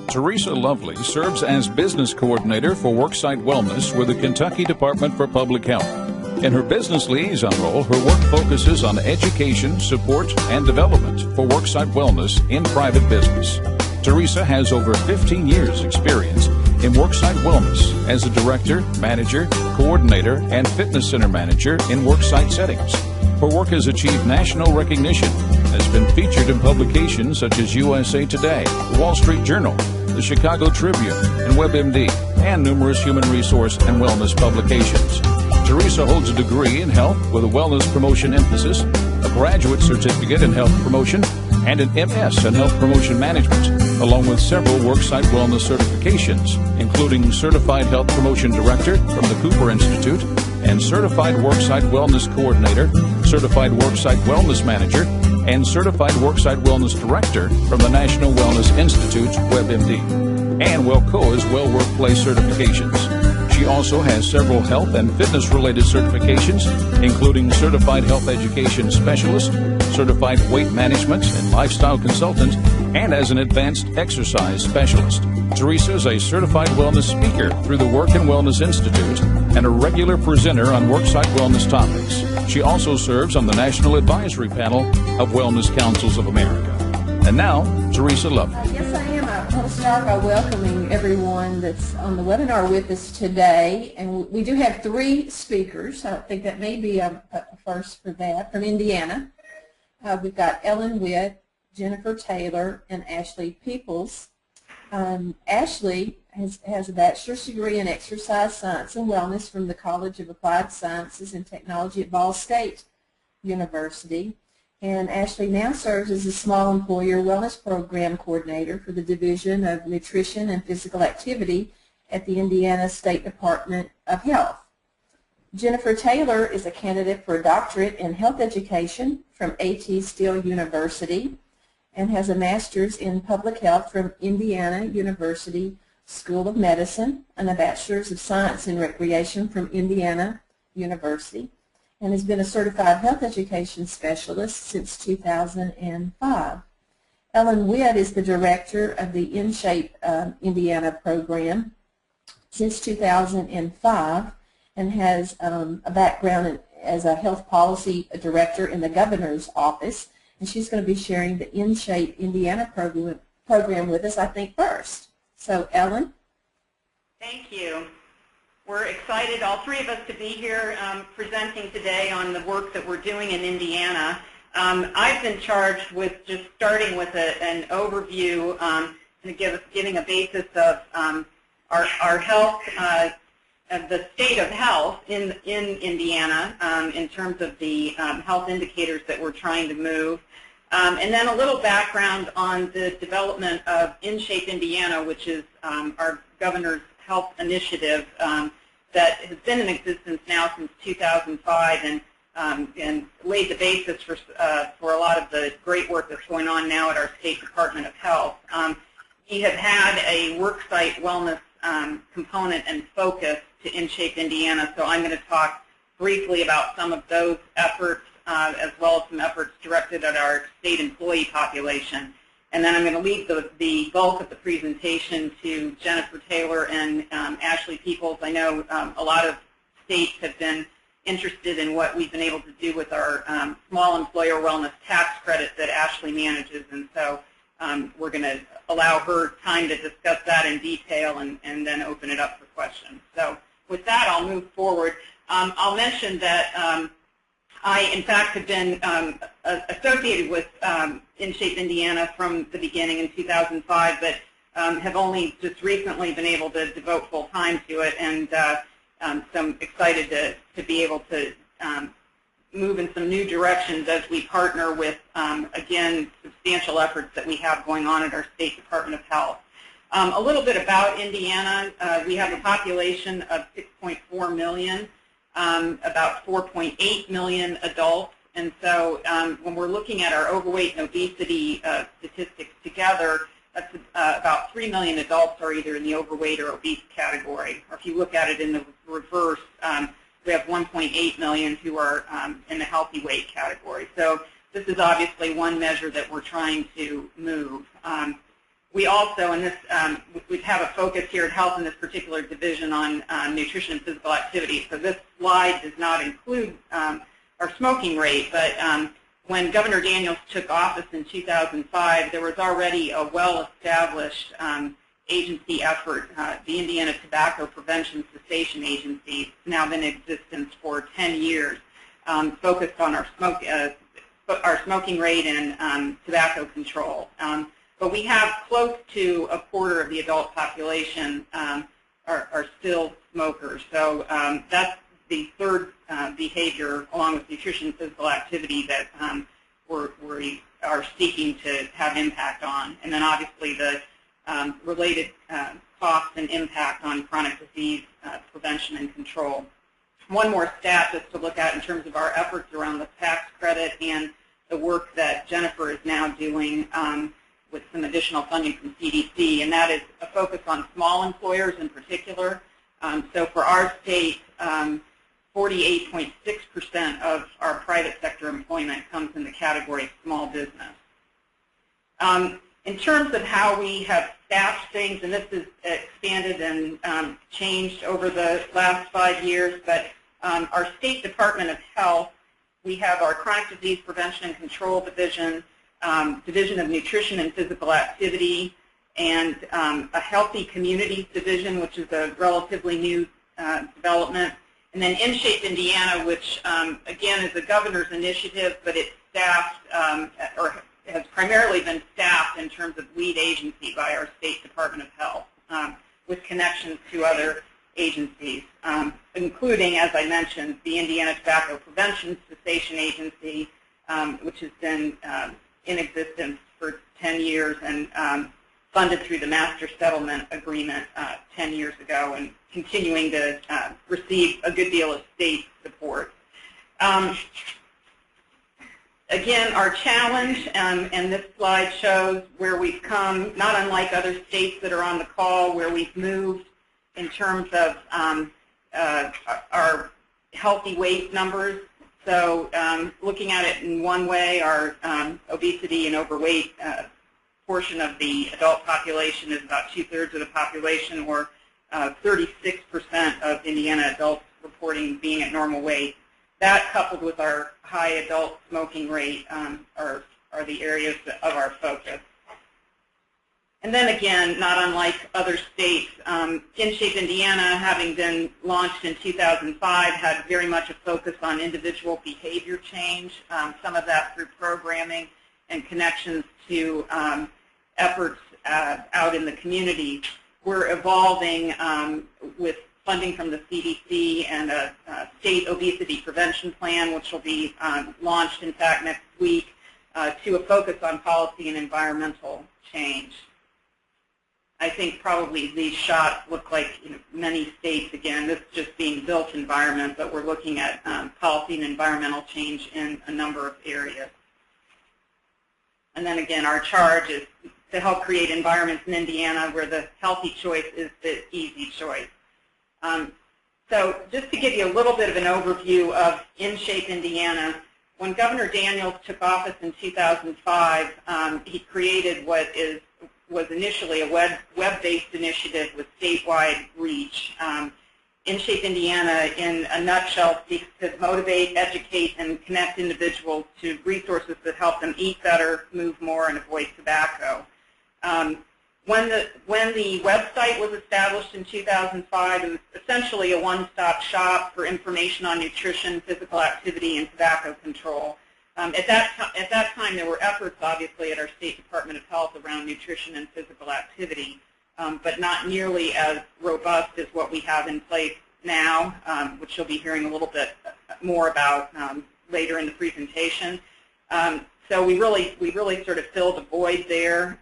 Teresa Lovely serves as Business Coordinator for Worksite Wellness with the Kentucky Department for Public Health. In her business liaison role, her work focuses on education, support, and development for worksite wellness in private business. Teresa has over 15 years' experience in worksite wellness as a director, manager, coordinator, and fitness center manager in worksite settings. Her work has achieved national recognition, has been featured in publications such as USA Today, The Wall Street Journal, the Chicago Tribune, and WebMD, and numerous human resource and wellness publications. Teresa holds a degree in health with a wellness promotion emphasis, a graduate certificate in health promotion, and an MS in health promotion management, along with several worksite wellness certifications, including Certified Health Promotion Director from the Cooper Institute and Certified Worksite Wellness Coordinator, Certified Worksite Wellness Manager, and Certified Worksite Wellness Director from the National Wellness Institute, WebMD, and WellCOA's Well Workplace certifications. She also has several health and fitness-related certifications, including Certified Health Education Specialist, Certified Weight Management and Lifestyle Consultant, and as an Advanced Exercise Specialist. Teresa is a certified wellness speaker through the Work and Wellness Institute and a regular presenter on worksite wellness topics. She also serves on the National Advisory Panel of Wellness Councils of America. And now, Teresa Lovely. Yes, I am. I want to start by welcoming everyone that's on the webinar with us today. And we do have 3 speakers. I think that may be a first for that, from Indiana. We've got Ellen Whitt, Jennifer Taylor, and Ashley Peeples. Ashley has a bachelor's degree in exercise science and wellness from the College of Applied Sciences and Technology at Ball State University. And Ashley now serves as a small employer wellness program coordinator for the Division of Nutrition and Physical Activity at the Indiana State Department of Health. Jennifer Taylor is a candidate for a doctorate in health education from A.T. Still University and has a master's in public health from Indiana University School of Medicine and a bachelor's of science in recreation from Indiana University, and has been a certified health education specialist since 2005. Ellen Whitt is the director of the InShape Indiana program since 2005 and has a background as a health policy director in the governor's office, and she's going to be sharing the InShape Indiana program with us, I think, first. So, Ellen? Thank you. We're excited, all 3 of us, to be here presenting today on the work that we're doing in Indiana. I've been charged with just starting with an overview and giving a basis of our health, of the state of health in Indiana in terms of the health indicators that we're trying to move. And then a little background on the development of InShape Indiana, which is our governor's health initiative that has been in existence now since 2005 and laid the basis for a lot of the great work that's going on now at our State Department of Health. We have had a worksite wellness component and focus to InShape Indiana, so I'm going to talk briefly about some of those efforts as well as some efforts directed at our state employee population. And then I'm going to leave the bulk of the presentation to Jennifer Taylor and Ashley Peeples. I know a lot of states have been interested in what we've been able to do with our small employer wellness tax credit that Ashley manages, and so we're going to allow her time to discuss that in detail and then open it up for questions. So with that, I'll move forward. I'll mention that I, in fact, have been associated with InShape Indiana from the beginning in 2005, but have only just recently been able to devote full time to it, and so I'm excited to be able to move in some new directions as we partner with, again, substantial efforts that we have going on at our State Department of Health. A little bit about Indiana. We have a population of 6.4 million. About 4.8 million adults, and so when we're looking at our overweight and obesity statistics together, that's about 3 million adults are either in the overweight or obese category. Or if you look at it in the reverse, we have 1.8 million who are in the healthy weight category. So this is obviously one measure that we're trying to move. We also, in this, we have a focus here at Health in this particular division on nutrition and physical activity. So this slide does not include our smoking rate, but when Governor Daniels took office in 2005, there was already a well-established agency effort, the Indiana Tobacco Prevention Cessation Agency. It's now been in existence for 10 years, focused on our smoking rate and tobacco control. But we have close to a quarter of the adult population are still smokers. So that's the third behavior, along with nutrition and physical activity, that we are seeking to have impact on. And then obviously the related costs and impact on chronic disease prevention and control. One more stat just to look at in terms of our efforts around the tax credit and the work that Jennifer is now doing with some additional funding from CDC, and that is a focus on small employers in particular. So for our state, 48.6% of our private sector employment comes in the category of small business. In terms of how we have staffed things, and this is expanded and changed over the last 5 years, but our State Department of Health, we have our Chronic Disease Prevention and Control Division, Division of Nutrition and Physical Activity, and a Healthy Communities Division, which is a relatively new development. And then InShape Indiana, which again is a governor's initiative, but it's staffed or has primarily been staffed in terms of lead agency by our State Department of Health, with connections to other agencies, including, as I mentioned, the Indiana Tobacco Prevention Cessation Agency, which has been in existence for 10 years and funded through the Master Settlement Agreement 10 years ago, and continuing to receive a good deal of state support. Again, our challenge, and this slide shows where we've come, not unlike other states that are on the call, where we've moved in terms of our healthy weight numbers. So looking at it in one way, our obesity and overweight portion of the adult population is about 2/3 of the population, or 36% of Indiana adults reporting being at normal weight. That, coupled with our high adult smoking rate, are the areas of our focus. And then again, not unlike other states, InShape Indiana, having been launched in 2005, had very much a focus on individual behavior change, some of that through programming and connections to efforts out in the community. We're evolving with funding from the CDC and a state obesity prevention plan, which will be launched, in fact, next week, to a focus on policy and environmental change. I think probably these shots look like many states, again, this just being built environment, but we're looking at policy and environmental change in a number of areas. And then again, our charge is to help create environments in Indiana where the healthy choice is the easy choice. So just to give you a little bit of an overview of InShape Indiana, when Governor Daniels took office in 2005, he created what was initially a web-based initiative with statewide reach. InShape Indiana, in a nutshell, seeks to motivate, educate, and connect individuals to resources that help them eat better, move more, and avoid tobacco. When the website was established in 2005, it was essentially a one-stop shop for information on nutrition, physical activity, and tobacco control. At that time, there were efforts, obviously, at our State Department of Health around nutrition and physical activity, but not nearly as robust as what we have in place now, which you'll be hearing a little bit more about later in the presentation. So we really sort of filled a void there.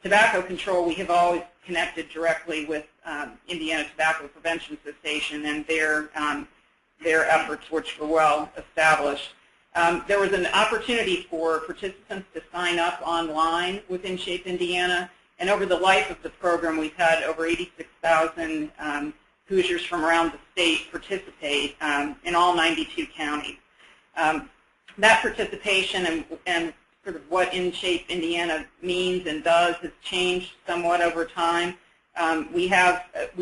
Tobacco control, we have always connected directly with Indiana Tobacco Prevention Cessation and their efforts, which were well established. There was an opportunity for participants to sign up online with InShape Indiana, and over the life of the program, we've had over 86,000 Hoosiers from around the state participate in all 92 counties. That participation and sort of what InShape Indiana means and does has changed somewhat over time. We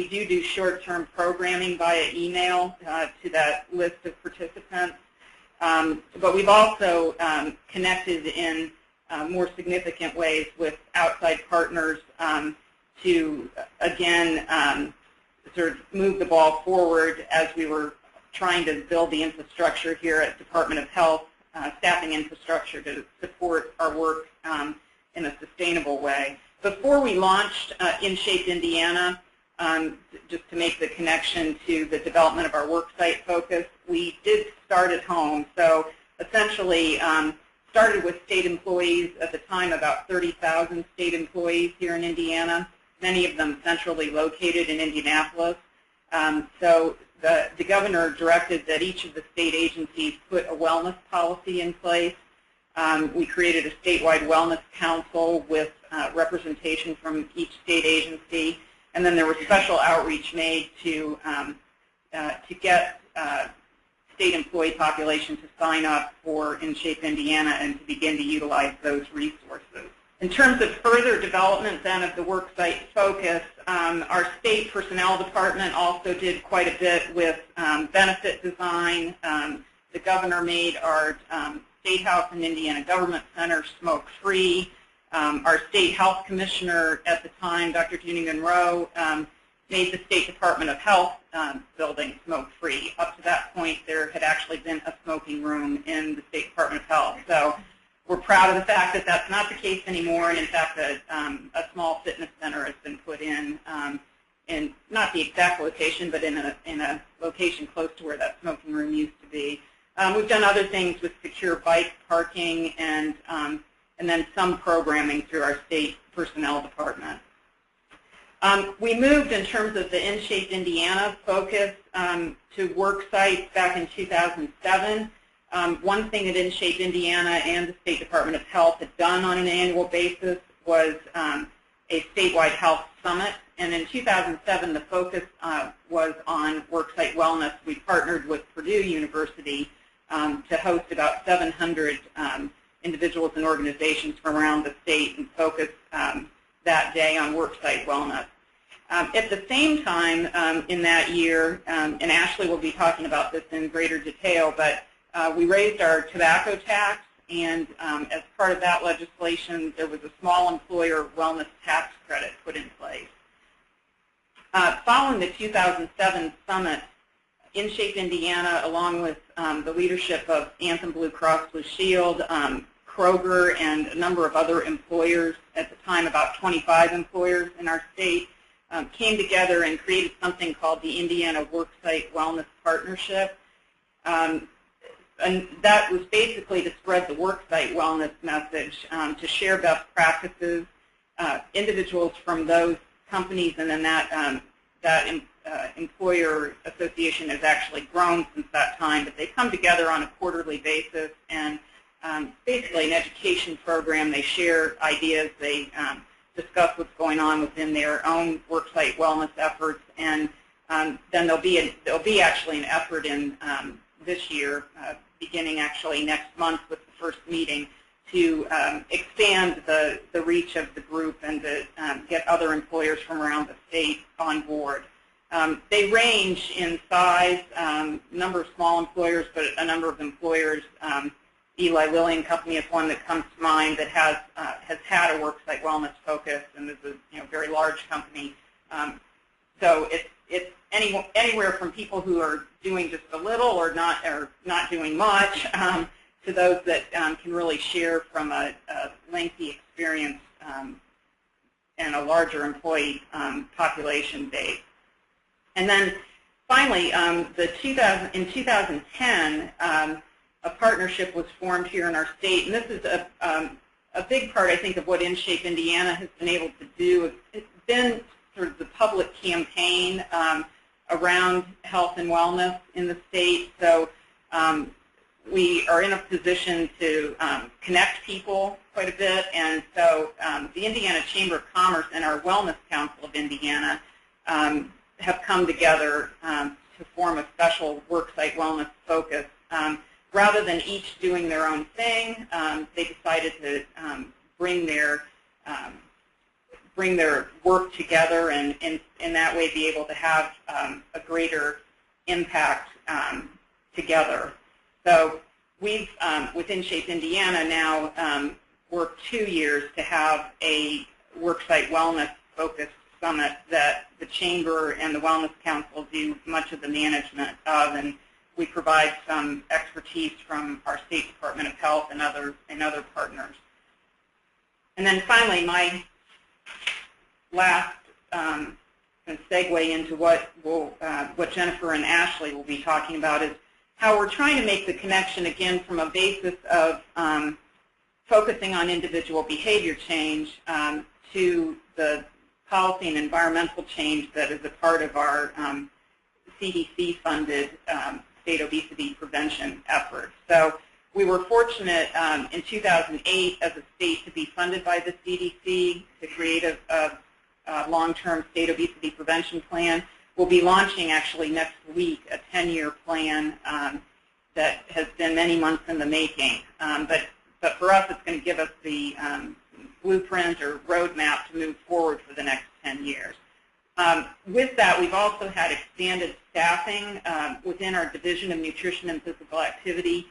do short-term programming via email to that list of participants, but we've also connected in more significant ways with outside partners to, again, sort of move the ball forward as we were trying to build the infrastructure here at Department of Health, staffing infrastructure to support our work in a sustainable way. Before we launched InShape Indiana, just to make the connection to the development of our worksite focus, we did start at home. So essentially started with state employees, at the time about 30,000 state employees here in Indiana, many of them centrally located in Indianapolis. So the governor directed that each of the state agencies put a wellness policy in place. We created a statewide wellness council with representation from each state agency, and then there was special outreach made to get state employee population to sign up for InShape Indiana and to begin to utilize those resources. In terms of further development then of the worksite focus, our state personnel department also did quite a bit with benefit design. The governor made our State House and Indiana Government Center smoke-free. Our state health commissioner at the time, Dr. Junie Monroe, made the State Department of Health building smoke-free. Up to that point, there had actually been a smoking room in the State Department of Health. So we're proud of the fact that that's not the case anymore, and in fact, a small fitness center has been put in not the exact location, but in a location close to where that smoking room used to be. We've done other things with secure bike parking and then some programming through our state personnel department. We moved in terms of the InShape Indiana focus to worksites back in 2007. One thing that InShape Indiana and the State Department of Health had done on an annual basis was a statewide health summit. And in 2007, the focus was on worksite wellness. We partnered with Purdue University to host about 700 individuals and organizations from around the state and focus that day on worksite wellness. At the same time in that year, and Ashley will be talking about this in greater detail, but we raised our tobacco tax, and as part of that legislation, there was a small employer wellness tax credit put in place. Following the 2007 summit, InShape Indiana, along with the leadership of Anthem Blue Cross Blue Shield, Kroger, and a number of other employers, at the time about 25 employers in our state, came together and created something called the Indiana Worksite Wellness Partnership. And that was basically to spread the worksite wellness message, to share best practices. Individuals from those companies and then that employer association has actually grown since that time, but they come together on a quarterly basis and basically an education program. They share ideas, they discuss what's going on within their own worksite wellness efforts, and then there'll be actually an effort in this year, beginning actually next month with the first meeting, to expand the reach of the group and to get other employers from around the state on board. They range in size, number of small employers, but a number of employers. Eli Lilly and Company is one that comes to mind that has had a worksite wellness focus and is a very large company. So it's anywhere from people who are doing just a little or not doing much to those that can really share from a lengthy experience and a larger employee population base. And then finally, in 2010, a partnership was formed here in our state, and this is a big part, I think, of what InShape Indiana has been able to do. It's been sort of the public campaign around health and wellness in the state. So we are in a position to connect people quite a bit, and so the Indiana Chamber of Commerce and our Wellness Council of Indiana have come together to form a special worksite wellness focus. rather than each doing their own thing, they decided to bring their work together and in that way be able to have a greater impact together. So we've, within Shape Indiana now, worked 2 years to have a Worksite Wellness focused summit that the Chamber and the Wellness Council do much of the management of, and we provide some expertise from our State Department of Health and other partners. And then finally, my last segue into what Jennifer and Ashley will be talking about is how we're trying to make the connection again from a basis of focusing on individual behavior change to the policy and environmental change that is a part of our CDC-funded state obesity prevention efforts. So we were fortunate in 2008 as a state to be funded by the CDC to create a long-term state obesity prevention plan. We'll be launching actually next week a 10-year plan that has been many months in the making. But for us, it's going to give us the blueprint or roadmap to move forward for the next 10 years. With that, we've also had expanded staffing within our Division of Nutrition and Physical Activity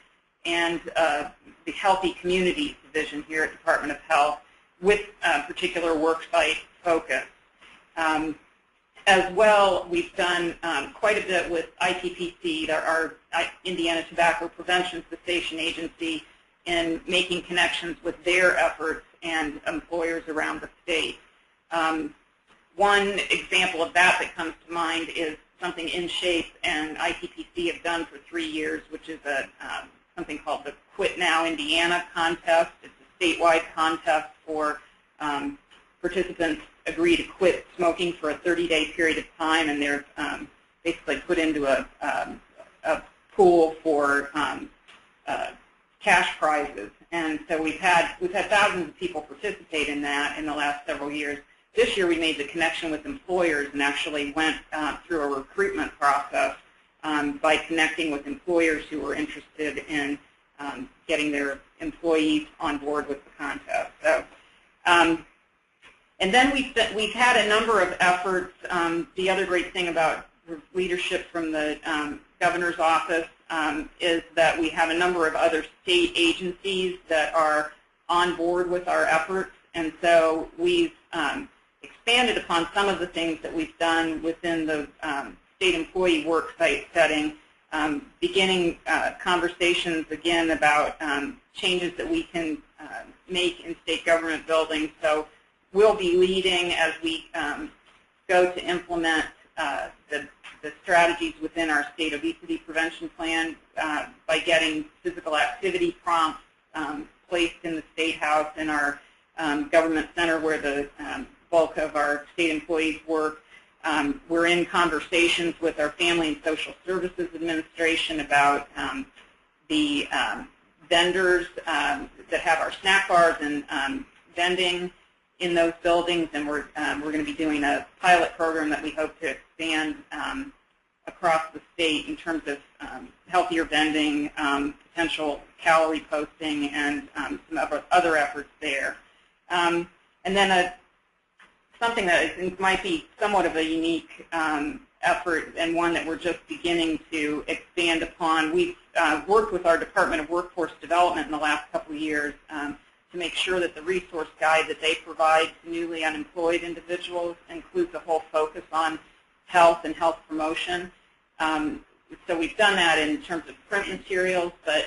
and the Healthy Communities Division here at Department of Health with particular worksite focus. As well, we've done quite a bit with ITPC, our Indiana Tobacco Prevention Cessation Agency, in making connections with their efforts and employers around the state. One example of that comes to mind is something InShape and ITPC have done for 3 years, which is something called the Quit Now Indiana contest. It's a statewide contest for participants agree to quit smoking for a 30-day period of time, and they're basically put into a pool for cash prizes. And so we've had thousands of people participate in that in the last several years. This year we made the connection with employers and actually went through a recruitment process by connecting with employers who were interested in getting their employees on board with the contest. So, and then we've had a number of efforts. The other great thing about leadership from the governor's office is that we have a number of other state agencies that are on board with our efforts, and so we've expanded upon some of the things that we've done within the state employee worksite setting, beginning conversations again about changes that we can make in state government buildings. So we'll be leading as we go to implement the strategies within our state obesity prevention plan by getting physical activity prompts placed in the State House in our government center where the bulk of our state employees work. We're in conversations with our Family and Social Services Administration about the vendors that have our snack bars and vending in those buildings, and we're going to be doing a pilot program that we hope to expand across the state in terms of healthier vending, potential calorie posting, and some other efforts there. And then something that I think might be somewhat of a unique effort and one that we're just beginning to expand upon. We've worked with our Department of Workforce Development in the last couple of years to make sure that the resource guide that they provide to newly unemployed individuals includes a whole focus on health and health promotion. So we've done that in terms of print materials, but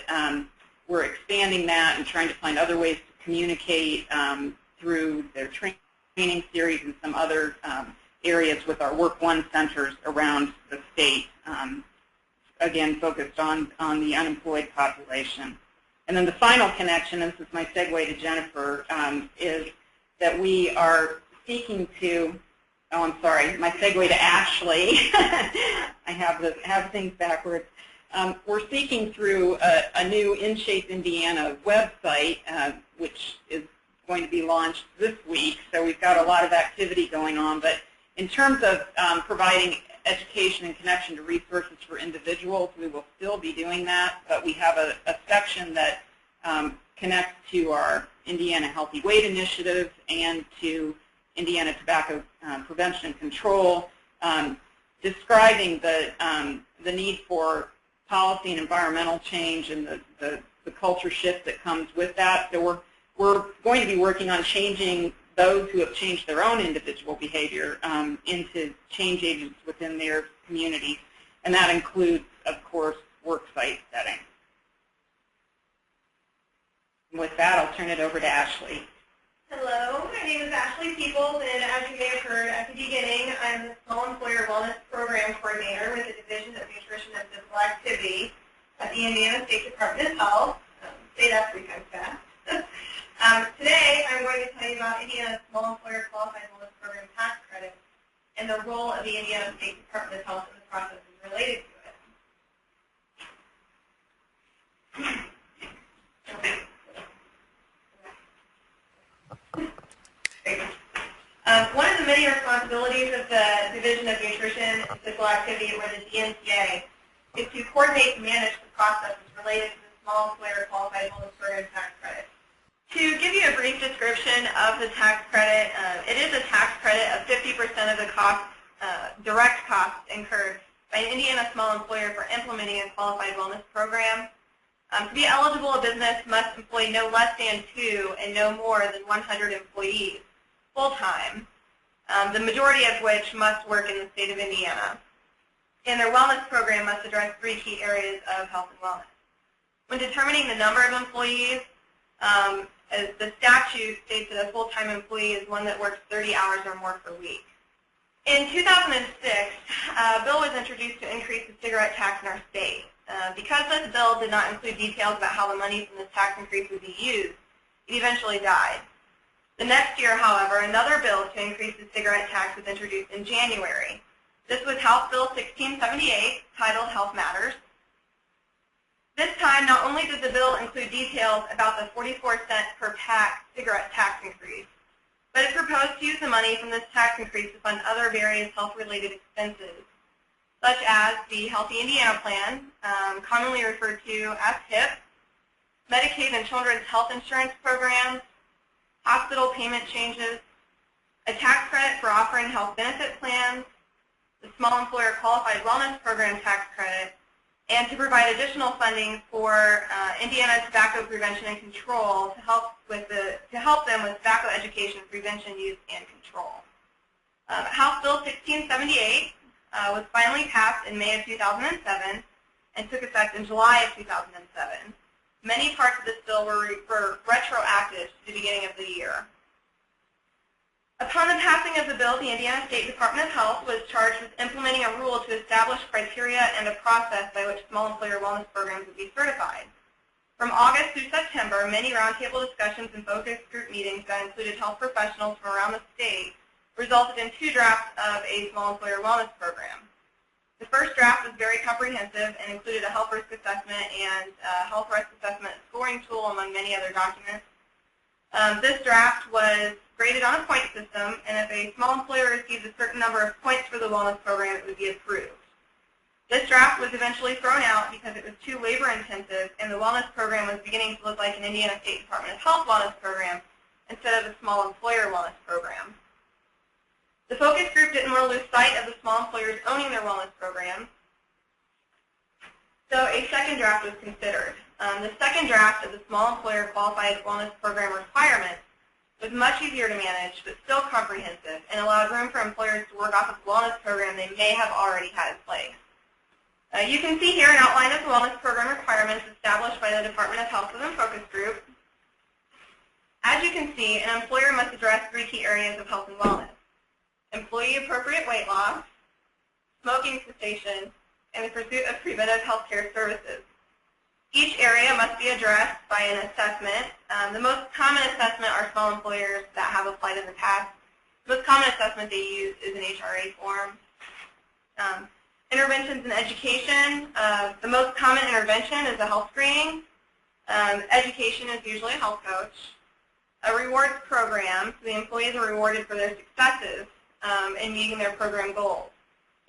we're expanding that and trying to find other ways to communicate through their training series and some other areas with our Work One centers around the state, again focused on the unemployed population. And then the final connection, and this is my segue to Jennifer, is that we are seeking to, oh, I'm sorry, my segue to Ashley. I have things backwards. We're seeking through a new InShape Indiana website, which is going to be launched this week. So we've got a lot of activity going on. But in terms of providing education and connection to resources for individuals. We will still be doing that, but we have a section that connects to our Indiana Healthy Weight Initiative and to Indiana Tobacco Prevention and Control, describing the need for policy and environmental change and the culture shift that comes with that. So we're going to be working on changing those who have changed their own individual behavior into change agents within their communities, and that includes, of course, worksite setting. And with that, I'll turn it over to Ashley. Hello, my name is Ashley Peeples, and as you may have heard at the beginning, I'm the Small Employer Wellness Program Coordinator with the Division of Nutrition and Physical Activity at the Indiana State Department of Health. Say that 3 times fast. Today, I'm going to tell you about Indiana's Small Employer Qualified Wellness Program tax credit and the role of the Indiana State Department of Health in the processes related to it. One of the many responsibilities of the Division of Nutrition and Physical Activity, or the DNPA, is to coordinate and manage the processes related to the Small Employer Qualified Wellness Program tax credit. To give you a brief description of the tax credit, it is a tax credit of 50% of the cost, direct costs incurred by an Indiana small employer for implementing a qualified wellness program. To be eligible, a business must employ no less than 2 and no more than 100 employees full-time, the majority of which must work in the state of Indiana. And their wellness program must address 3 key areas of health and wellness. When determining the number of employees, as the statute states that a full-time employee is one that works 30 hours or more per week. In 2006, a bill was introduced to increase the cigarette tax in our state. Because this bill did not include details about how the money from this tax increase would be used, it eventually died. The next year, however, another bill to increase the cigarette tax was introduced in January. This was House Bill 1678, titled Health Matters. This time, not only did the bill include details about the 44-cent per pack cigarette tax increase, but it proposed to use the money from this tax increase to fund other various health-related expenses, such as the Healthy Indiana Plan, commonly referred to as HIP, Medicaid and Children's Health Insurance Programs, hospital payment changes, a tax credit for offering health benefit plans, the Small Employer Qualified Wellness Program tax credit, and to provide additional funding for Indiana Tobacco Prevention and Control to help them with tobacco education, prevention, use, and control. House Bill 1678 was finally passed in May of 2007 and took effect in July of 2007. Many parts of this bill were retroactive to the beginning of the year. Upon the passing of the bill, the Indiana State Department of Health was charged with implementing a rule to establish criteria and a process by which small employer wellness programs would be certified. From August through September, many roundtable discussions and focus group meetings that included health professionals from around the state resulted in 2 drafts of a small employer wellness program. The first draft was very comprehensive and included a health risk assessment and health risk assessment scoring tool, among many other documents. This draft was graded on a point system, and if a small employer receives a certain number of points for the wellness program, it would be approved. This draft was eventually thrown out because it was too labor-intensive, and the wellness program was beginning to look like an Indiana State Department of Health wellness program instead of a small employer wellness program. The focus group didn't want to lose sight of the small employers owning their wellness programs, so a second draft was considered. The second draft of the Small Employer Qualified Wellness Program requirements was much easier to manage, but still comprehensive, and allowed room for employers to work off of the wellness program they may have already had in place. You can see here an outline of the wellness program requirements established by the Department of Health within focus group. As you can see, an employer must address 3 key areas of health and wellness: employee-appropriate weight loss, smoking cessation, and the pursuit of preventive health care services. Each area must be addressed by an assessment. The most common assessment are small employers that have applied in the past. The most common assessment they use is an HRA form. Interventions in education. The most common intervention is a health screening. Education is usually a health coach. A rewards program, so the employees are rewarded for their successes in meeting their program goals.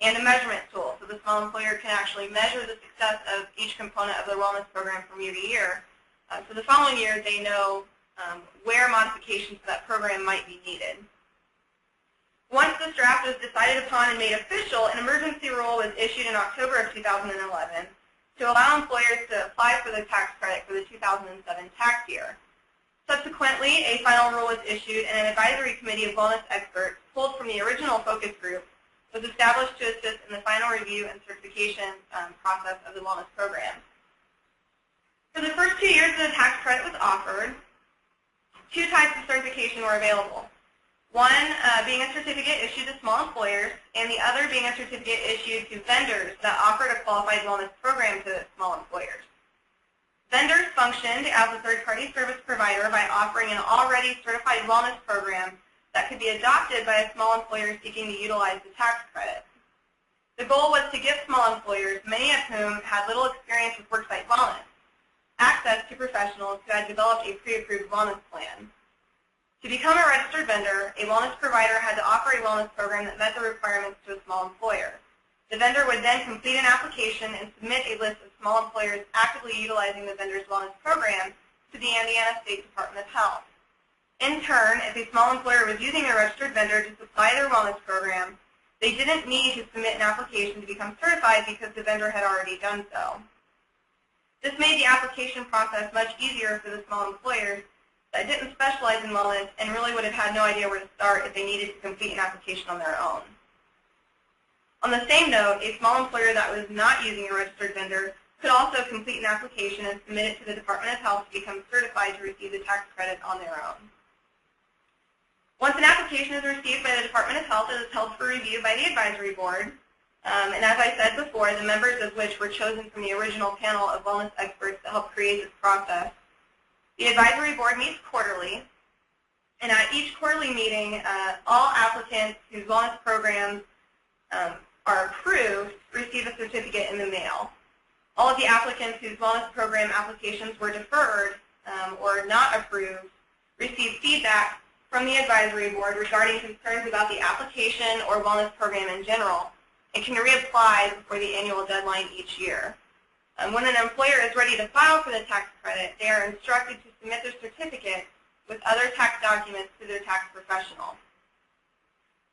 and a measurement tool, so the small employer can actually measure the success of each component of the wellness program from year to year. So the following year, they know where modifications to that program might be needed. Once this draft was decided upon and made official, an emergency rule was issued in October of 2011 to allow employers to apply for the tax credit for the 2007 tax year. Subsequently, a final rule was issued and an advisory committee of wellness experts pulled from the original focus group was established to assist in the final review and certification process of the wellness program. For the first 2 years that the tax credit was offered, 2 types of certification were available. One being a certificate issued to small employers, and the other being a certificate issued to vendors that offered a qualified wellness program to small employers. Vendors functioned as a third-party service provider by offering an already certified wellness program that could be adopted by a small employer seeking to utilize the tax credit. The goal was to give small employers, many of whom had little experience with worksite wellness, access to professionals who had developed a pre-approved wellness plan. To become a registered vendor, a wellness provider had to offer a wellness program that met the requirements to a small employer. The vendor would then complete an application and submit a list of small employers actively utilizing the vendor's wellness program to the Indiana State Department of Health. In turn, if a small employer was using a registered vendor to supply their wellness program, they didn't need to submit an application to become certified because the vendor had already done so. This made the application process much easier for the small employers that didn't specialize in wellness and really would have had no idea where to start if they needed to complete an application on their own. On the same note, a small employer that was not using a registered vendor could also complete an application and submit it to the Department of Health to become certified to receive the tax credit on their own. Once an application is received by the Department of Health, it is held for review by the advisory board. And as I said before, the members of which were chosen from the original panel of wellness experts that helped create this process. The advisory board meets quarterly, and at each quarterly meeting, all applicants whose wellness programs are approved receive a certificate in the mail. All of the applicants whose wellness program applications were deferred or not approved receive feedback from the advisory board regarding concerns about the application or wellness program in general, and can reapply before the annual deadline each year. When an employer is ready to file for the tax credit, they are instructed to submit their certificate with other tax documents to their tax professional.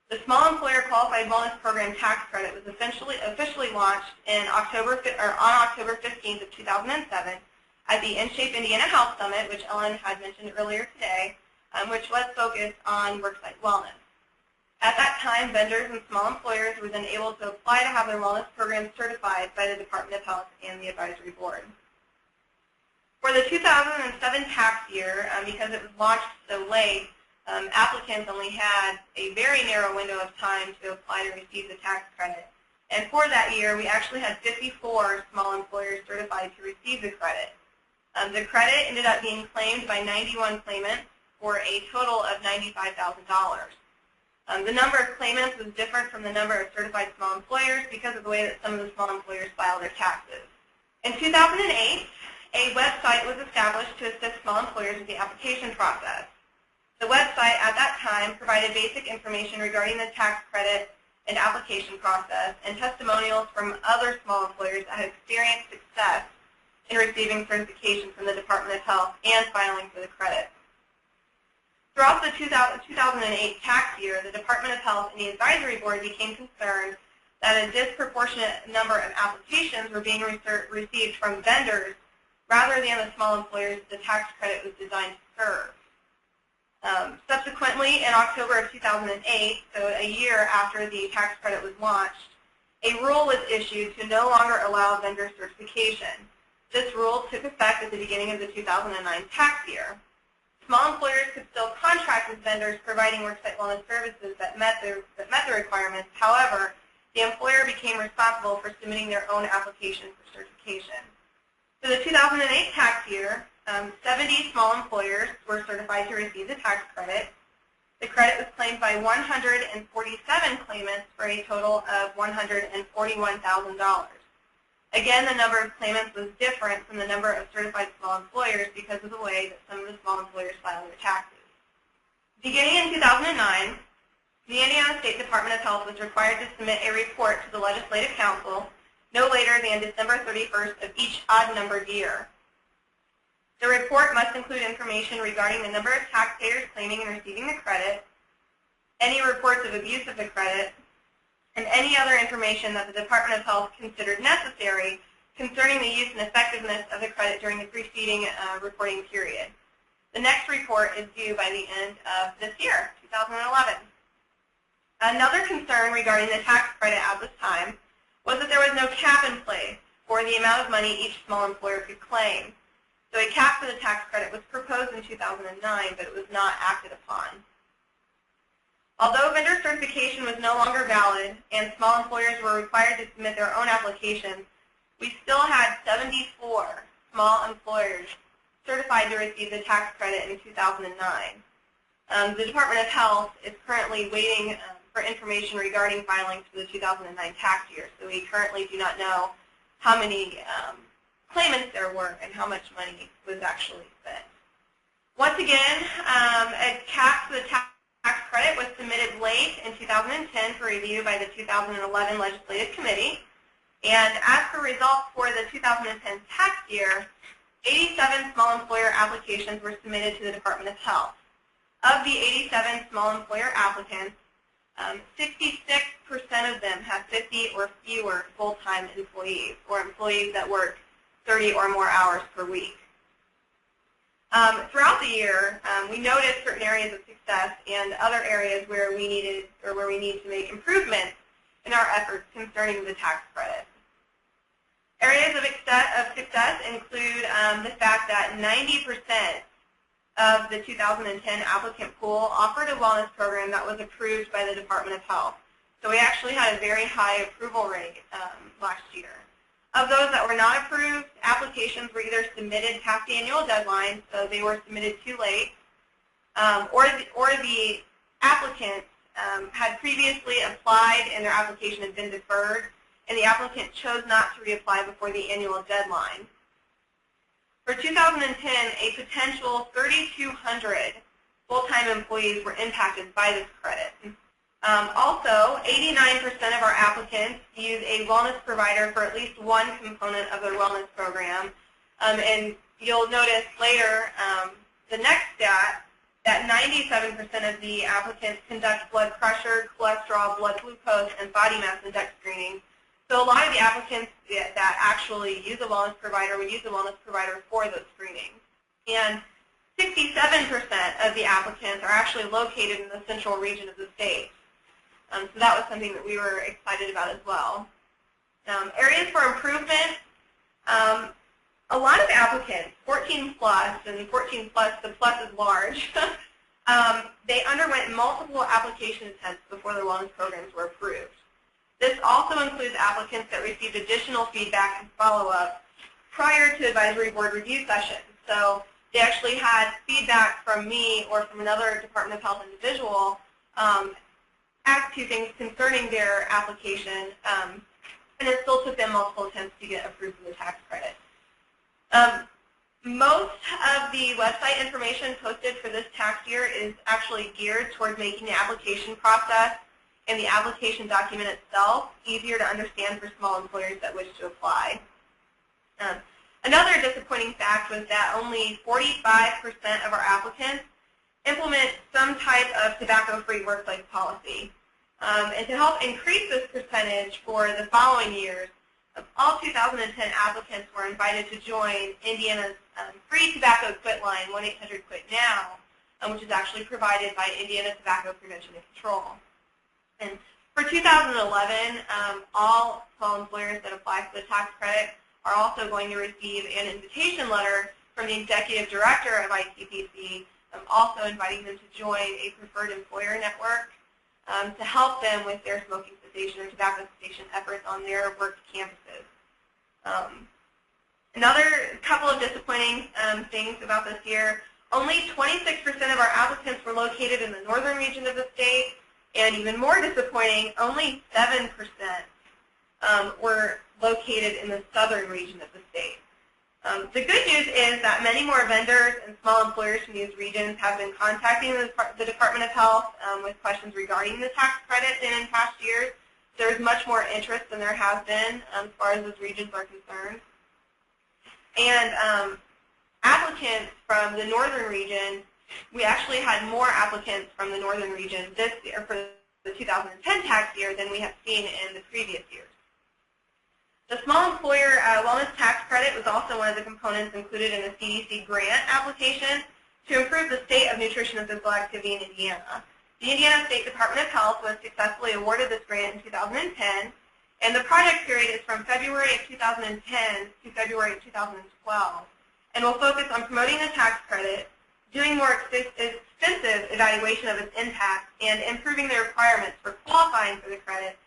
The Small Employer Qualified Wellness Program tax credit was officially launched on October 15th of 2007 at the InShape Indiana Health Summit, which Ellen had mentioned earlier today, which was focused on worksite wellness. At that time, vendors and small employers were then able to apply to have their wellness programs certified by the Department of Health and the advisory board. For the 2007 tax year, because it was launched so late, applicants only had a very narrow window of time to apply to receive the tax credit. And for that year, we actually had 54 small employers certified to receive the credit. The credit ended up being claimed by 91 claimants for a total of $95,000. The number of claimants was different from the number of certified small employers because of the way that some of the small employers file their taxes. In 2008, a website was established to assist small employers with the application process. The website at that time provided basic information regarding the tax credit and application process and testimonials from other small employers that had experienced success in receiving certification from the Department of Health and filing for the credit. Throughout the 2008 tax year, the Department of Health and the Advisory Board became concerned that a disproportionate number of applications were being received from vendors rather than the small employers the tax credit was designed to serve. Subsequently, in October of 2008, so a year after the tax credit was launched, a rule was issued to no longer allow vendor certification. This rule took effect at the beginning of the 2009 tax year. Small employers could still contract with vendors providing worksite wellness services that met the requirements. However, the employer became responsible for submitting their own application for certification. For the 2008 tax year, 70 small employers were certified to receive the tax credit. The credit was claimed by 147 claimants for a total of $141,000. Again, the number of claimants was different from the number of certified small employers because of the way that some of the small employers file their taxes. Beginning in 2009, The Indiana State Department of Health was required to submit a report to the Legislative Council no later than December 31st of each odd-numbered year. The report must include information regarding the number of taxpayers claiming and receiving the credit, any reports of abuse of the credit, and any other information that the Department of Health considered necessary concerning the use and effectiveness of the credit during the preceding reporting period. The next report is due by the end of this year, 2011. Another concern regarding the tax credit at this time was that there was no cap in place for the amount of money each small employer could claim. So a cap for the tax credit was proposed in 2009, but it was not acted upon. Although vendor certification was no longer valid and small employers were required to submit their own applications, we still had 74 small employers certified to receive the tax credit in 2009. The Department of Health is currently waiting for information regarding filings for the 2009 tax year, so we currently do not know how many claimants there were and how much money was actually spent. Once again, a cap for the tax credit was submitted late in 2010 for review by the 2011 Legislative Committee, and as for results for the 2010 tax year, 87 small employer applications were submitted to the Department of Health. Of the 87 small employer applicants, 66% of them have 50 or fewer full-time employees, or employees that work 30 or more hours per week. Throughout the year, we noticed certain areas of success and other areas where we needed, or where we need to make improvements in our efforts concerning the tax credit. Areas of success include the fact that 90% of the 2010 applicant pool offered a wellness program that was approved by the Department of Health. So we actually had a very high approval rate last year. Of those that were not approved, applications were either submitted past the annual deadline, so they were submitted too late, or the applicants had previously applied and their application had been deferred, and the applicant chose not to reapply before the annual deadline. For 2010, a potential 3,200 full-time employees were impacted by this credit. Also, 89% of our applicants use a wellness provider for at least one component of their wellness program. And you'll notice later, the next stat, that 97% of the applicants conduct blood pressure, cholesterol, blood glucose, and body mass index screening. So a lot of the applicants that actually use a wellness provider would use a wellness provider for those screenings. And 67% of the applicants are actually located in the central region of the state. So that was something that we were excited about as well. Areas for improvement, a lot of applicants, 14 plus, and 14 plus, the plus is large, they underwent multiple application attempts before their wellness programs were approved. This also includes applicants that received additional feedback and follow-up prior to advisory board review sessions. So they actually had feedback from me or from another Department of Health individual as to things concerning their application, and it still took them multiple attempts to get approved for the tax credit. Most of the website information posted for this tax year is actually geared toward making the application process and the application document itself easier to understand for small employers that wish to apply. Another disappointing fact was that only 45% of our applicants implement some type of tobacco-free worksite policy. And to help increase this percentage for the following years, all 2010 applicants were invited to join Indiana's free tobacco quit line, 1-800-QUIT-NOW, which is actually provided by Indiana Tobacco Prevention and Control. And for 2011, all small employers that apply for the tax credit are also going to receive an invitation letter from the Executive Director of ITPC, also inviting them to join a preferred employer network to help them with their smoking cessation or tobacco cessation efforts on their work campuses. Another couple of disappointing things about this year, only 26% of our applicants were located in the northern region of the state, and even more disappointing, only 7% were located in the southern region of the state. The good news is that many more vendors and small employers from these regions have been contacting the Department of Health with questions regarding the tax credit than in past years. There's much more interest than there has been as far as those regions are concerned. And applicants from the northern region, we actually had more applicants from the northern region this year for the 2010 tax year than we have seen in the previous years. The small employer wellness tax credit was also one of the components included in the CDC grant application to improve the state of nutrition and physical activity in Indiana. The Indiana State Department of Health was successfully awarded this grant in 2010, and the project period is from February of 2010 to February of 2012, and will focus on promoting the tax credit, doing more extensive evaluation of its impact, and improving the requirements for qualifying for the credit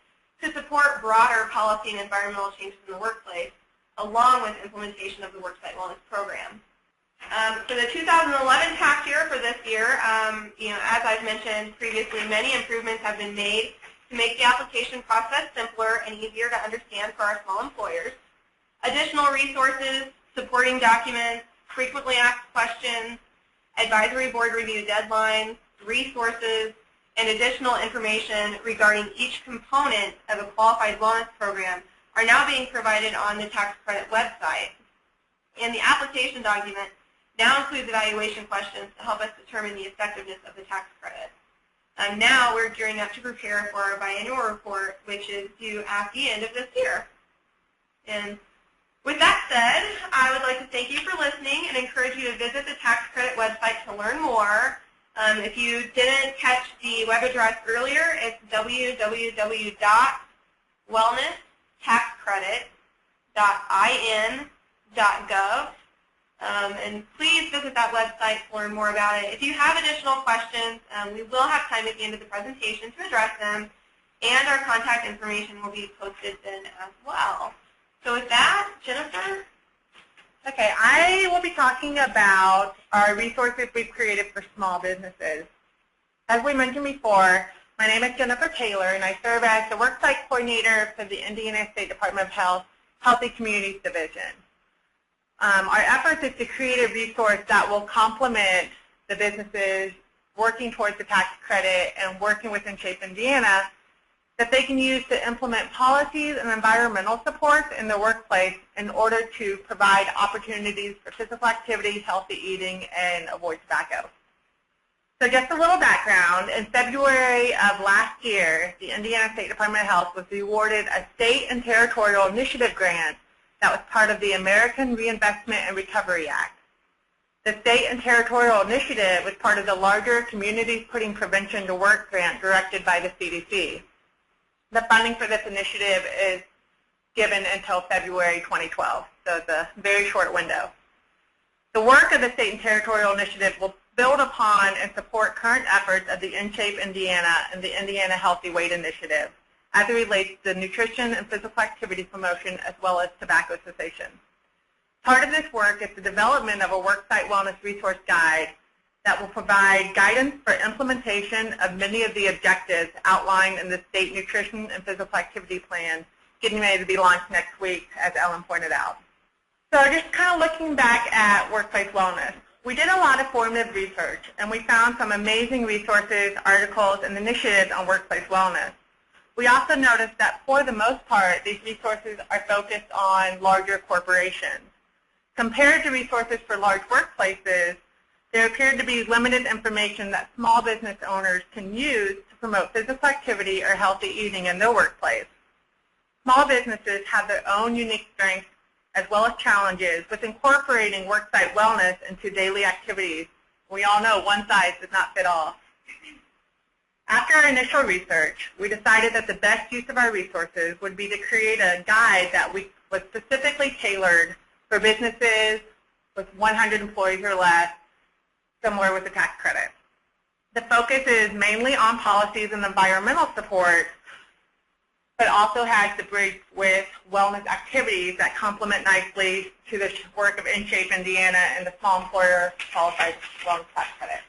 to support broader policy and environmental changes in the workplace, along with implementation of the Worksite Wellness Program. For the 2011 tax year, for this year, as I've mentioned previously, many improvements have been made to make the application process simpler and easier to understand for our small employers. Additional resources, supporting documents, frequently asked questions, advisory board review deadlines, resources, and additional information regarding each component of a qualified wellness program are now being provided on the tax credit website. And the application document now includes evaluation questions to help us determine the effectiveness of the tax credit. Now we're gearing up to prepare for our biannual report, which is due at the end of this year. And with that said, I would like to thank you for listening and encourage you to visit the tax credit website to learn more. If you didn't catch the web address earlier, it's www.wellnesstaxcredit.in.gov. And please visit that website to learn more about it. If you have additional questions, we will have time at the end of the presentation to address them, and our contact information will be posted then as well. So with that, Jennifer? Okay, I will be talking about our resources we've created for small businesses. As we mentioned before, my name is Jennifer Taylor, and I serve as the Worksite Coordinator for the Indiana State Department of Health Healthy Communities Division. Our efforts is to create a resource that will complement the businesses working towards the tax credit and working with InShape Indiana, that they can use to implement policies and environmental supports in the workplace in order to provide opportunities for physical activity, healthy eating, and avoid tobacco. So just a little background. In February of last year, the Indiana State Department of Health was awarded a state and territorial initiative grant that was part of the American Reinvestment and Recovery Act. The state and territorial initiative was part of the larger Communities Putting Prevention to Work grant directed by the CDC. The funding for this initiative is given until February 2012, so it's a very short window. The work of the state and territorial initiative will build upon and support current efforts of the InShape Indiana and the Indiana Healthy Weight Initiative as it relates to nutrition and physical activity promotion as well as tobacco cessation. Part of this work is the development of a Worksite Wellness Resource Guide that will provide guidance for implementation of many of the objectives outlined in the State Nutrition and Physical Activity Plan getting ready to be launched next week, as Ellen pointed out. So just kind of looking back at Workplace Wellness, we did a lot of formative research, and we found some amazing resources, articles, and initiatives on workplace wellness. We also noticed that for the most part, these resources are focused on larger corporations. Compared to resources for large workplaces, there appeared to be limited information that small business owners can use to promote physical activity or healthy eating in their workplace. Small businesses have their own unique strengths as well as challenges with incorporating worksite wellness into daily activities. We all know one size does not fit all. After our initial research, we decided that the best use of our resources would be to create a guide that was specifically tailored for businesses with 100 employees or less, similar with the tax credit. The focus is mainly on policies and environmental support, but also has the bridge with wellness activities that complement nicely to the work of InShape Indiana and the Small Employer Qualified Wellness Tax Credit.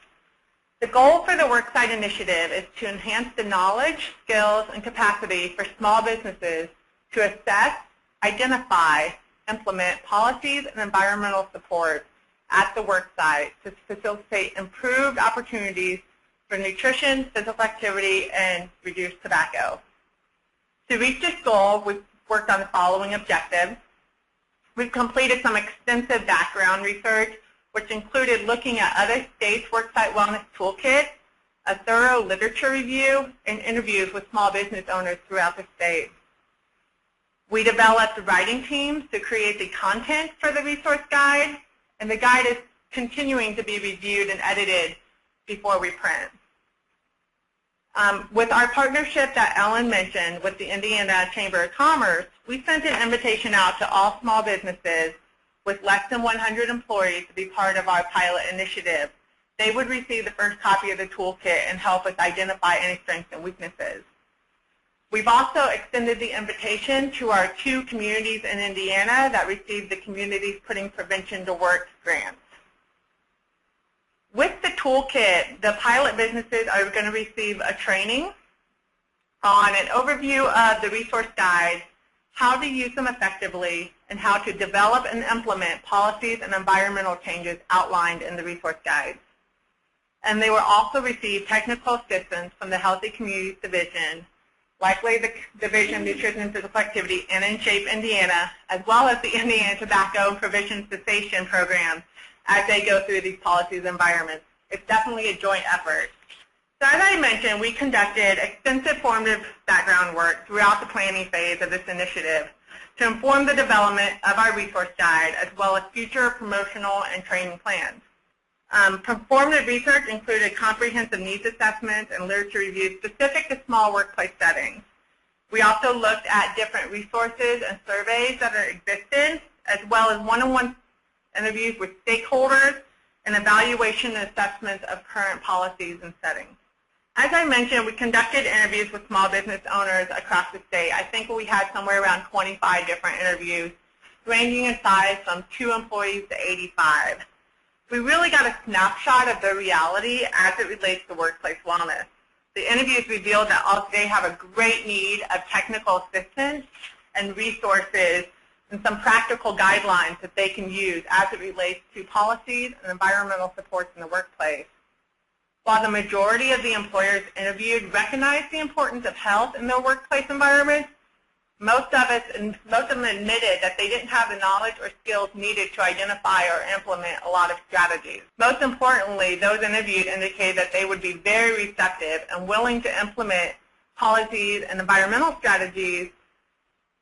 The goal for the Worksite initiative is to enhance the knowledge, skills, and capacity for small businesses to assess, identify, implement policies and environmental support at the work site to facilitate improved opportunities for nutrition, physical activity, and reduced tobacco. To reach this goal, we've worked on the following objectives. We've completed some extensive background research, which included looking at other states' Worksite Wellness Toolkit, a thorough literature review, and interviews with small business owners throughout the state. We developed writing teams to create the content for the resource guide, and the guide is continuing to be reviewed and edited before we print. With our partnership that Ellen mentioned with the Indiana Chamber of Commerce, we sent an invitation out to all small businesses with less than 100 employees to be part of our pilot initiative. They would receive the first copy of the toolkit and help us identify any strengths and weaknesses. We've also extended the invitation to our 2 communities in Indiana that received the Communities Putting Prevention to Work grants. With the toolkit, the pilot businesses are going to receive a training on an overview of the resource guide, how to use them effectively, and how to develop and implement policies and environmental changes outlined in the resource guide. And they will also receive technical assistance from the Healthy Communities Division, likely the Division of Nutrition and Physical Activity in InShape, Indiana, as well as the Indiana Tobacco Prohibition Cessation Program as they go through these policies and environments. It's definitely a joint effort. So as I mentioned, we conducted extensive formative background work throughout the planning phase of this initiative to inform the development of our resource guide as well as future promotional and training plans. Formative research included comprehensive needs assessments and literature reviews specific to small workplace settings. We also looked at different resources and surveys that are existed, as well as one-on-one interviews with stakeholders and evaluation and assessments of current policies and settings. As I mentioned, we conducted interviews with small business owners across the state. I think we had somewhere around 25 different interviews, ranging in size from 2 employees to 85. We really got a snapshot of the reality as it relates to workplace wellness. The interviews revealed that they have a great need of technical assistance and resources and some practical guidelines that they can use as it relates to policies and environmental supports in the workplace. While the majority of the employers interviewed recognized the importance of health in their workplace environment, most of them admitted that they didn't have the knowledge or skills needed to identify or implement a lot of strategies. Most importantly, those interviewed indicated that they would be very receptive and willing to implement policies and environmental strategies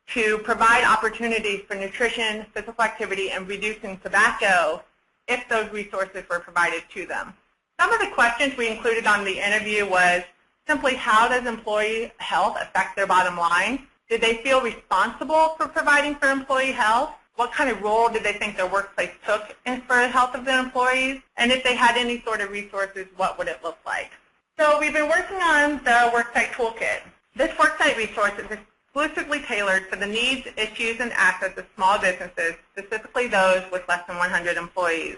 to provide opportunities for nutrition, physical activity, and reducing tobacco if those resources were provided to them. Some of the questions we included on the interview was simply, how does employee health affect their bottom line? Did they feel responsible for providing for employee health? What kind of role did they think their workplace took for the health of their employees? And if they had any sort of resources, what would it look like? So we've been working on the Worksite Toolkit. This Worksite resource is exclusively tailored for the needs, issues, and assets of small businesses, specifically those with less than 100 employees.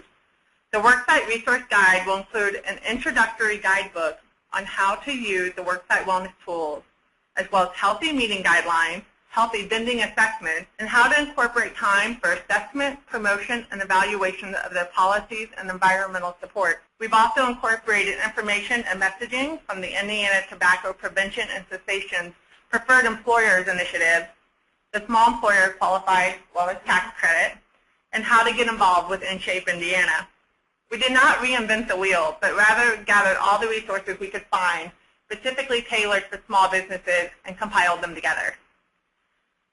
The Worksite Resource Guide will include an introductory guidebook on how to use the Worksite Wellness tools, as well as healthy meeting guidelines, healthy vending assessments, and how to incorporate time for assessment, promotion, and evaluation of their policies and environmental support. We've also incorporated information and messaging from the Indiana Tobacco Prevention and Cessation Preferred Employers Initiative, the Small Employer Qualified Wellness Tax Credit, and how to get involved with InShape, Indiana. We did not reinvent the wheel, but rather gathered all the resources we could find specifically tailored for small businesses and compiled them together.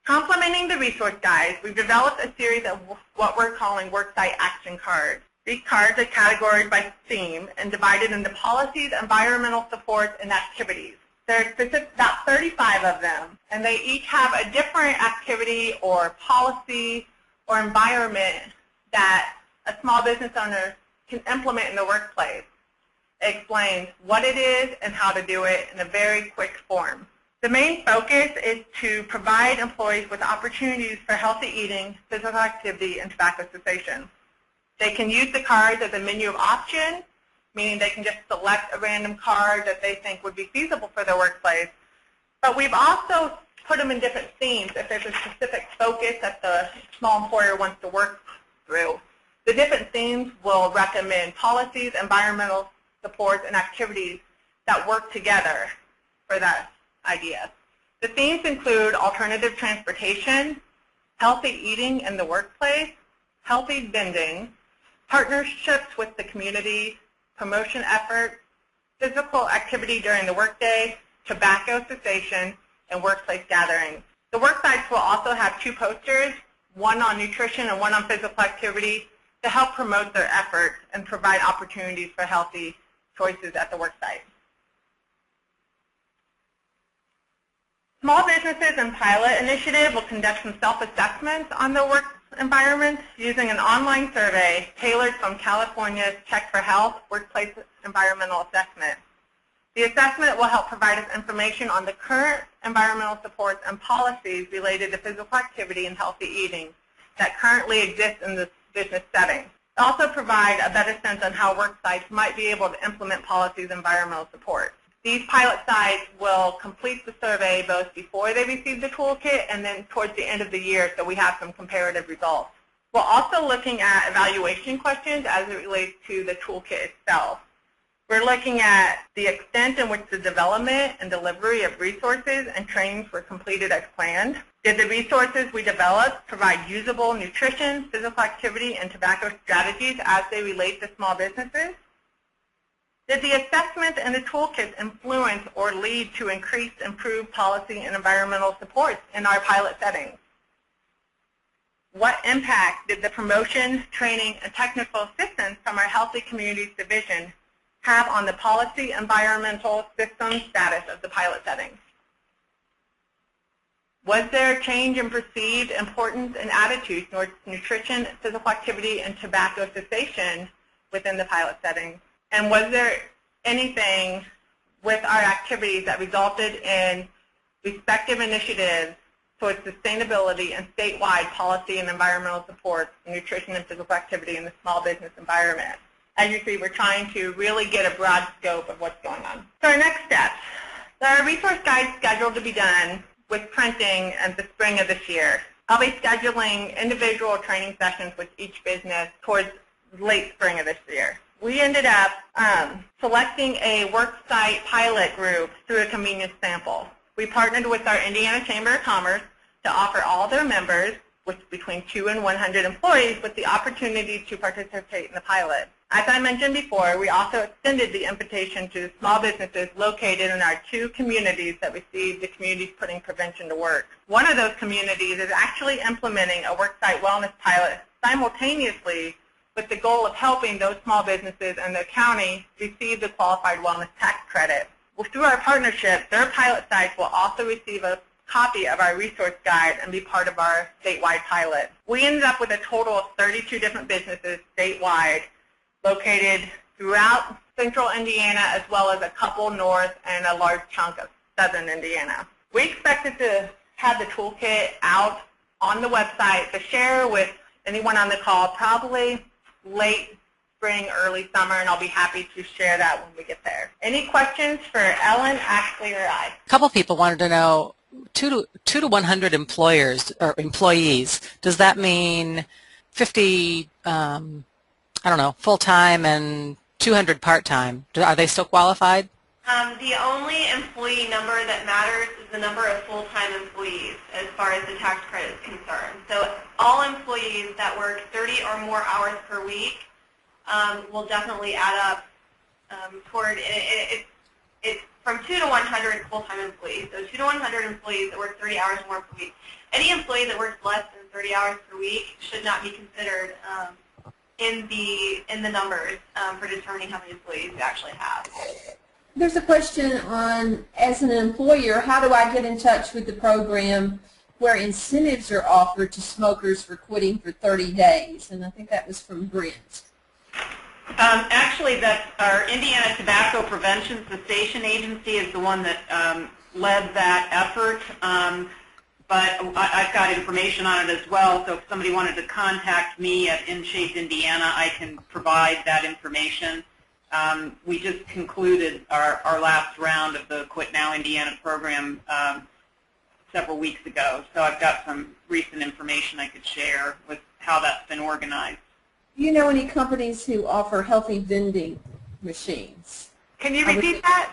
Complementing the resource guides, we've developed a series of what we're calling Worksite Action Cards. These cards are categorized by theme and divided into policies, environmental supports, and activities. There's about 35 of them, and they each have a different activity or policy or environment that a small business owner can implement in the workplace. It explains what it is and how to do it in a very quick form. The main focus is to provide employees with opportunities for healthy eating, physical activity, and tobacco cessation. They can use the cards as a menu of options, meaning they can just select a random card that they think would be feasible for their workplace. But we've also put them in different themes if there's a specific focus that the small employer wants to work through. The different themes will recommend policies, environmental supports, and activities that work together for that idea. The themes include alternative transportation, healthy eating in the workplace, healthy vending, partnerships with the community, promotion efforts, physical activity during the workday, tobacco cessation, and workplace gatherings. The work sites will also have 2 posters, one on nutrition and one on physical activity, to help promote their efforts and provide opportunities for healthy choices at the work site. Small businesses and pilot initiative will conduct some self-assessments on the work environment using an online survey tailored from California's Check for Health Workplace Environmental Assessment. The assessment will help provide us information on the current environmental supports and policies related to physical activity and healthy eating that currently exist in this business setting. It also provide a better sense on how work sites might be able to implement policies and environmental support. These pilot sites will complete the survey both before they receive the toolkit and then towards the end of the year, so we have some comparative results. We're also looking at evaluation questions as it relates to the toolkit itself. We're looking at the extent in which the development and delivery of resources and trainings were completed as planned. Did the resources we developed provide usable nutrition, physical activity, and tobacco strategies as they relate to small businesses? Did the assessment and the toolkits influence or lead to increased improved policy and environmental supports in our pilot settings? What impact did the promotion, training, and technical assistance from our Healthy Communities Division have on the policy, environmental, system status of the pilot settings? Was there a change in perceived importance and attitudes towards nutrition, physical activity, and tobacco cessation within the pilot settings? And was there anything with our activities that resulted in respective initiatives towards sustainability and statewide policy and environmental support in nutrition and physical activity in the small business environment? As you see, we're trying to really get a broad scope of what's going on. So our next steps. There are resource guides scheduled to be done with printing at the spring of this year. I'll be scheduling individual training sessions with each business towards late spring of this year. We ended up selecting a worksite pilot group through a convenience sample. We partnered with our Indiana Chamber of Commerce to offer all their members, with between 2 and 100 employees, with the opportunity to participate in the pilot. As I mentioned before, we also extended the invitation to small businesses located in our 2 communities that received the Communities Putting Prevention to Work. One of those communities is actually implementing a worksite wellness pilot simultaneously with the goal of helping those small businesses and the county receive the qualified wellness tax credit. Well, through our partnership, their pilot sites will also receive a copy of our resource guide and be part of our statewide pilot. We ended up with a total of 32 different businesses statewide located throughout central Indiana, as well as a couple north and a large chunk of southern Indiana. We expected to have the toolkit out on the website to share with anyone on the call probably late spring, early summer, and I'll be happy to share that when we get there. Any questions for Ellen, Ashley, or I? A couple people wanted to know, 2 to 100 employers or employees, does that mean 50, I don't know, full-time and 200 part-time? Are they still qualified? The only employee number that matters is the number of full-time employees as far as the tax credit is concerned. So all employees that work 30 or more hours per week will definitely add up toward, it's from 2 to 100 full-time employees. So 2 to 100 employees that work 30 hours more per week. Any employee that works less than 30 hours per week should not be considered in the numbers for determining how many employees we actually have. There's a question on, as an employer, how do I get in touch with the program where incentives are offered to smokers for quitting for 30 days? And I think that was from Brent. Actually, that's our Indiana Tobacco Prevention Cessation Agency is the one that led that effort. But I've got information on it as well, so if somebody wanted to contact me at InShape Indiana, I can provide that information. We just concluded our last round of the Quit Now Indiana program several weeks ago, so I've got some recent information I could share with how that's been organized. Do you know any companies who offer healthy vending machines? Can you repeat that?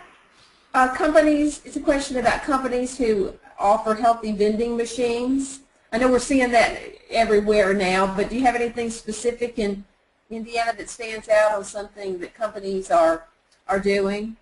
Companies, it's a question about companies who offer healthy vending machines. I know we're seeing that everywhere now, but do you have anything specific in Indiana that stands out on something that companies are doing?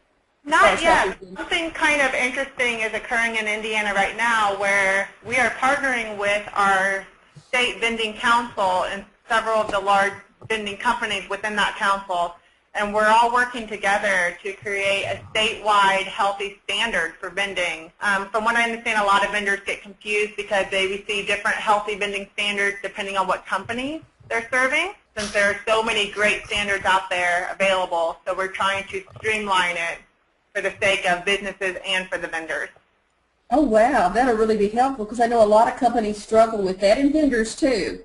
Not yet. Something kind of interesting is occurring in Indiana right now where we are partnering with our state vending council and several of the large vending companies within that council, and we're all working together to create a statewide healthy standard for vending. From what I understand, a lot of vendors get confused because they receive different healthy vending standards depending on what company they're serving, since there are so many great standards out there available. So we're trying to streamline it for the sake of businesses and for the vendors. Oh, wow. That'll really be helpful because I know a lot of companies struggle with that, and vendors too.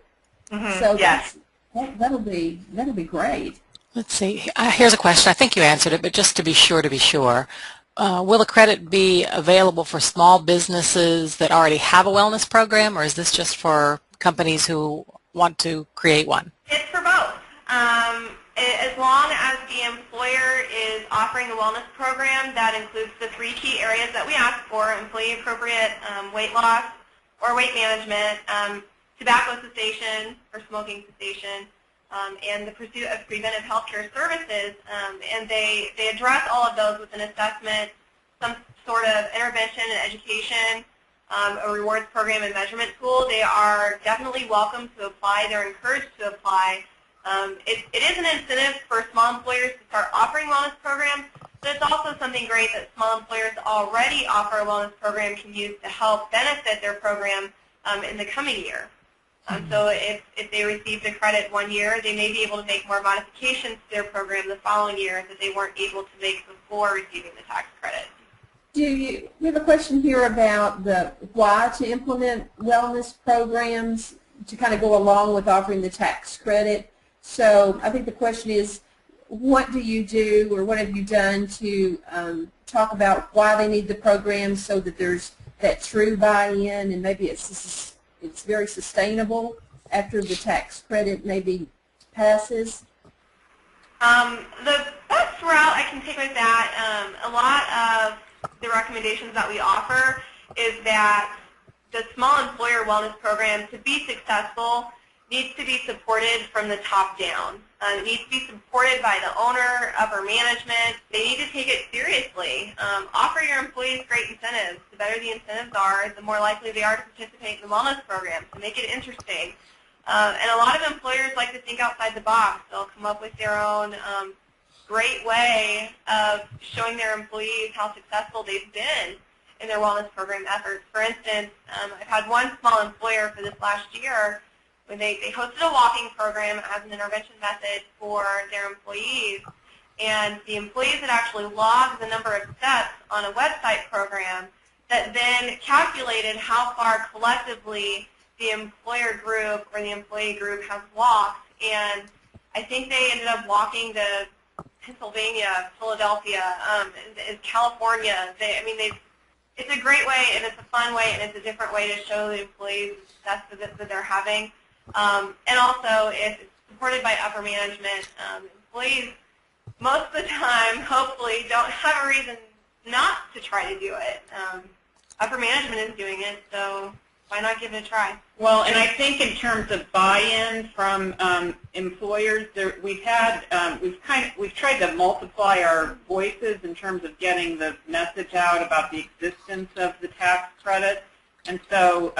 So yes. That'll be great. Let's see. Here's a question. I think you answered it, but just to be sure, will the credit be available for small businesses that already have a wellness program, or is this just for companies who want to create one? It's for both. As long as the employer is offering a wellness program that includes the 3 key areas that we ask for: employee-appropriate weight loss or weight management, tobacco cessation or smoking cessation, and the pursuit of preventive healthcare services, and they address all of those with an assessment, some sort of intervention and education, a rewards program and measurement tool. They are definitely welcome to apply. They're encouraged to apply. It is an incentive for small employers to start offering wellness programs, but it's also something great that small employers already offer a wellness program can use to help benefit their program in the coming year. So if they received a credit one year, they may be able to make more modifications to their program the following year that they weren't able to make before receiving the tax credit. We have a question here about the why to implement wellness programs to kind of go along with offering the tax credit. So I think the question is, what do you do, or what have you done to talk about why they need the program so that there's that true buy-in, and maybe it's very sustainable after the tax credit maybe passes? The best route I can take with that, a lot of the recommendations that we offer is that the small employer wellness program, to be successful, needs to be supported from the top down. It needs to be supported by the owner, upper management. They need to take it seriously. Offer your employees great incentives. The better the incentives are, the more likely they are to participate in the wellness program. So make it interesting. And a lot of employers like to think outside the box. They'll come up with their own great way of showing their employees how successful they've been in their wellness program efforts. For instance, I've had one small employer for this last year when they hosted a walking program as an intervention method for their employees, and the employees had actually logged the number of steps on a website program that then calculated how far collectively the employer group or the employee group has walked, and I think they ended up walking to Pennsylvania, Philadelphia, California. It's a great way, and it's a fun way, and it's a different way to show the employees the success that they're having. And also, if it's supported by upper management, employees most of the time, hopefully, don't have a reason not to try to do it. Upper management is doing it, so why not give it a try? Well, and I think in terms of buy-in from employers, we've tried to multiply our voices in terms of getting the message out about the existence of the tax credit, and so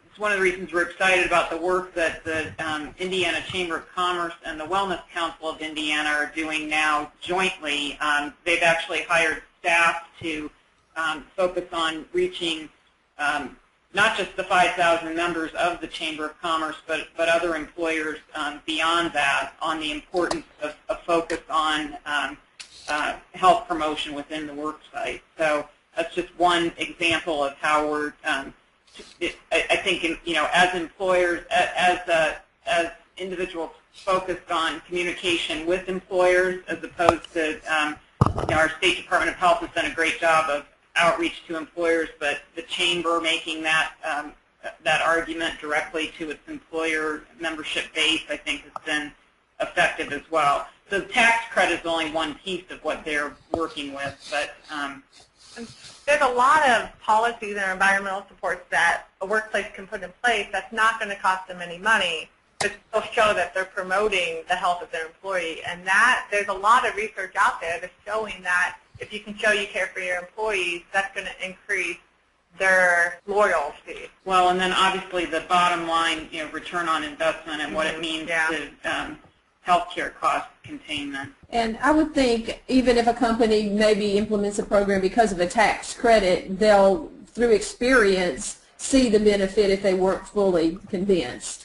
it's one of the reasons we're excited about the work that the Indiana Chamber of Commerce and the Wellness Council of Indiana are doing now jointly. They've actually hired staff to focus on reaching not just the 5,000 members of the Chamber of Commerce, but other employers beyond that, on the importance of a focus on health promotion within the work site. So that's just one example of how we're I think, as employers, as individuals focused on communication with employers, as opposed to, our State Department of Health has done a great job of outreach to employers, but the chamber making that that argument directly to its employer membership base, I think, has been effective as well. So the tax credit is only one piece of what they're working with, but there's a lot of policies and environmental supports that a workplace can put in place that's not going to cost them any money, but still show that they're promoting the health of their employee. And that there's a lot of research out there that's showing that if you can show you care for your employees, that's going to increase their loyalty. Well, and then obviously the bottom line, return on investment and what it means to healthcare cost containment. And I would think even if a company maybe implements a program because of a tax credit, they'll, through experience, see the benefit if they weren't fully convinced.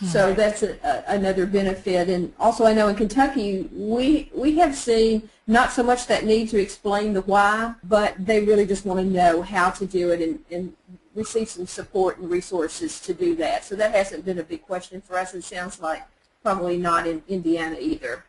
So that's another benefit. And also I know in Kentucky we have seen not so much that need to explain the why, but they really just want to know how to do it and receive some support and resources to do that. So that hasn't been a big question for us. It sounds like probably not in Indiana either.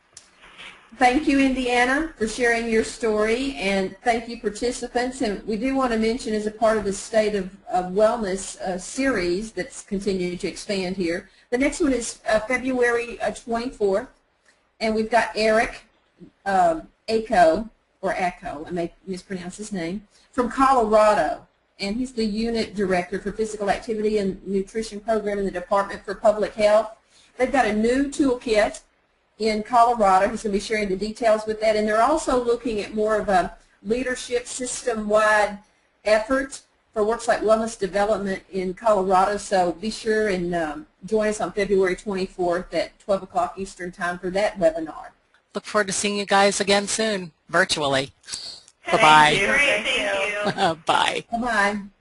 Thank you, Indiana, for sharing your story, and thank you, participants. And we do want to mention, as a part of the State of Wellness series that's continuing to expand here, the next one is February 24th, and we've got Eric Acko, I may mispronounce his name, from Colorado, and he's the Unit Director for Physical Activity and Nutrition Program in the Department for Public Health. They've got a new toolkit in Colorado. He's going to be sharing the details with that, and they're also looking at more of a leadership system-wide effort for worksite wellness development in Colorado. So be sure and join us on February 24th at 12 o'clock Eastern Time for that webinar. Look forward to seeing you guys again soon, virtually. Thank Bye-bye. you. Great, thank you. Bye. Bye-bye.